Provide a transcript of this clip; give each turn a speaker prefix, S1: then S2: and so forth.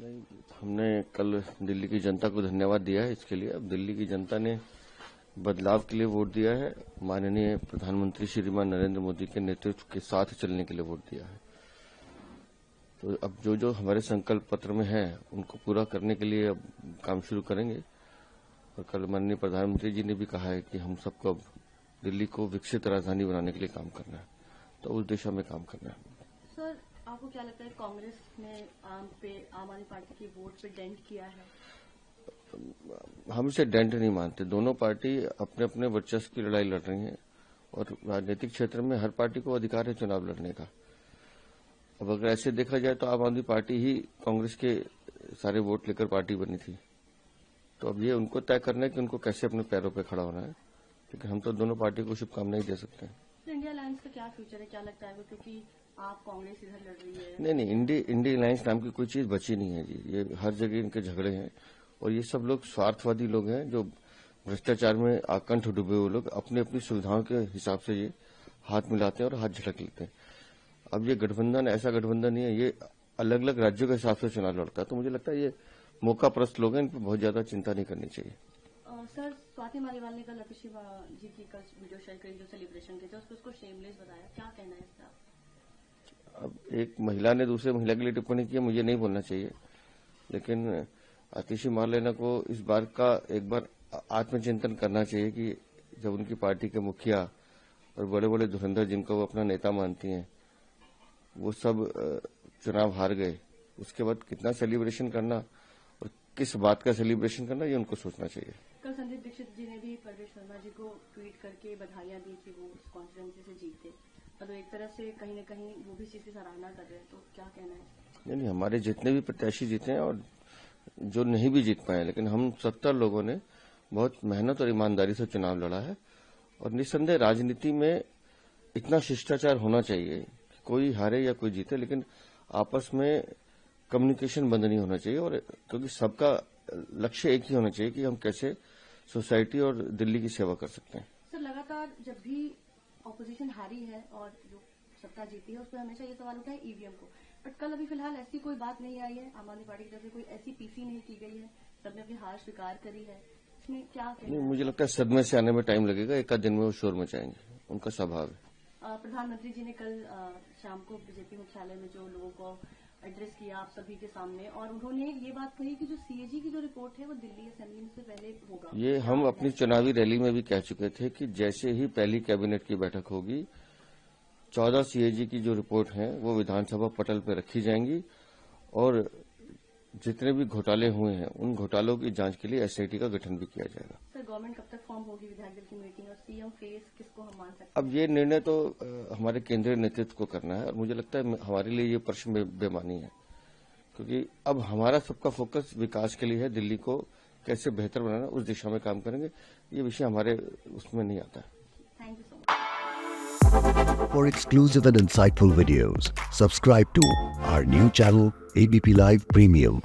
S1: नहीं, हमने कल दिल्ली की जनता को धन्यवाद दिया है इसके लिए। अब दिल्ली की जनता ने बदलाव के लिए वोट दिया है, माननीय प्रधानमंत्री श्रीमान नरेंद्र मोदी के नेतृत्व के साथ चलने के लिए वोट दिया है। तो अब जो जो हमारे संकल्प पत्र में है उनको पूरा करने के लिए अब काम शुरू करेंगे। और कल माननीय प्रधानमंत्री जी ने भी कहा है कि हम सबको अब दिल्ली को विकसित राजधानी बनाने के लिए काम करना है, तो उस दिशा में काम करना है।
S2: सर, आपको क्या लगता है कांग्रेस ने आम आदमी पार्टी की वोट पे डेंट किया है?
S1: हम इसे डेंट नहीं मानते। दोनों पार्टी अपने अपने वर्चस्व की लड़ाई लड़ रही हैं और राजनीतिक क्षेत्र में हर पार्टी को अधिकार है चुनाव लड़ने का। अब अगर ऐसे देखा जाए तो आम आदमी पार्टी ही कांग्रेस के सारे वोट लेकर पार्टी बनी थी, तो अब ये उनको तय करना है कि उनको कैसे अपने पैरों पर खड़ा होना है, लेकिन हम तो दोनों पार्टी को शुभकामनाएं दे सकते हैं।
S2: तो इंडिया अलायंस का क्या फ्यूचर है, क्या लगता है? क्योंकि आप कांग्रेस इधर लड़ रही है।
S1: नहीं, इंडिया अलायंस नाम की कोई चीज बची नहीं है जी। ये हर जगह इनके झगड़े हैं और ये सब लोग स्वार्थवादी लोग हैं जो भ्रष्टाचार में आकंठ डूबे हुए लोग अपनी अपनी सुविधाओं के हिसाब से ये हाथ मिलाते हैं और हाथ झटक लेते हैं। अब ये गठबंधन ऐसा गठबंधन नहीं है, ये अलग अलग राज्यों के हिसाब से चुनाव लड़ता है। तो मुझे लगता है ये मौकाप्रस्त लोग हैं, इन पर बहुत ज्यादा चिंता नहीं करनी चाहिए।
S2: सर, स्वाति मालीवाल ने कल अतिशी जी की कल वीडियो शेयर करी जो सेलिब्रेशन के थे, उसको शेमलेस बताया, क्या कहना है इसका?
S1: अब एक महिला ने दूसरे महिला के लिए टिप्पणी की, मुझे नहीं बोलना चाहिए, लेकिन आतिशी मारलेना को इस बार का एक बार आत्मचिंतन करना चाहिए कि जब उनकी पार्टी के मुखिया और बड़े बड़े धुरंधर जिनको वो अपना नेता मानती हैं वो सब चुनाव हार गए, उसके बाद कितना सेलिब्रेशन करना और किस बात का सेलिब्रेशन करना ये उनको सोचना चाहिए।
S2: कल संदीप दीक्षित जी ने भी परवेश शर्मा जी को ट्वीट करके बधाइयां दी कि वो इस कॉन्स्टिट्यूंसी से जीते, तो एक तरह से कहीं न कहीं वो भी चीज की सराहना कर रहे हैं, तो क्या कहना है?
S1: नहीं, हमारे जितने भी प्रत्याशी जीते हैं और जो नहीं भी जीत पाए, लेकिन हम 70 लोगों ने बहुत मेहनत और ईमानदारी से चुनाव लड़ा है। और निस्संदेह राजनीति में इतना शिष्टाचार होना चाहिए कि कोई हारे या कोई जीते, लेकिन आपस में कम्युनिकेशन बंद नहीं होना चाहिए। और क्योंकि सबका लक्ष्य एक ही होना चाहिए कि हम कैसे सोसाइटी और दिल्ली की सेवा कर सकते हैं।
S2: सर, लगातार जब भी ऑपोजिशन हारी है और जो सत्ता जीती है उस पर हमेशा ये सवाल उठा है ईवीएम को, बट कल अभी फिलहाल ऐसी कोई बात नहीं आई है, आम आदमी पार्टी की तरफ से कोई ऐसी पीसी नहीं की गई है, सबने अपनी हार स्वीकार करी है, इसमें क्या कहना
S1: नहीं, मुझे लगता है सदमे से आने में टाइम लगेगा, एक आध दिन में वो शोर मचाएंगे, उनका स्वभाव है।
S2: प्रधानमंत्री जी ने कल शाम को बीजेपी मुख्यालय में जो लोगों को एड्रेस किया आप सभी के सामने, और उन्होंने ये बात कही कि जो सीएजी की जो रिपोर्ट है वो दिल्ली असेंबली से पहले होगा।
S1: ये हम अपनी चुनावी रैली में भी कह चुके थे कि जैसे ही पहली कैबिनेट की बैठक होगी 14 सीएजी की जो रिपोर्ट है वो विधानसभा पटल पर रखी जाएंगी और जितने भी घोटाले हुए हैं उन घोटालों की जांच के लिए एसआईटी का गठन भी किया जाएगा।
S2: सर, गवर्नमेंट कब तक फॉर्म होगी, विधायक दल की मीटिंग और सीएम फेस किसको हम मान सकते हैं?
S1: अब ये निर्णय तो हमारे केंद्रीय नेतृत्व को करना है और मुझे लगता है हमारे लिए ये प्रश्न बेमानी है, क्योंकि अब हमारा सबका फोकस विकास के लिए है, दिल्ली को कैसे बेहतर बनाना उस दिशा में काम करेंगे। ये विषय हमारे उसमें नहीं आता है।
S2: Thank you so much.
S3: For exclusive and insightful videos, subscribe to our new channel ABP Live Premium.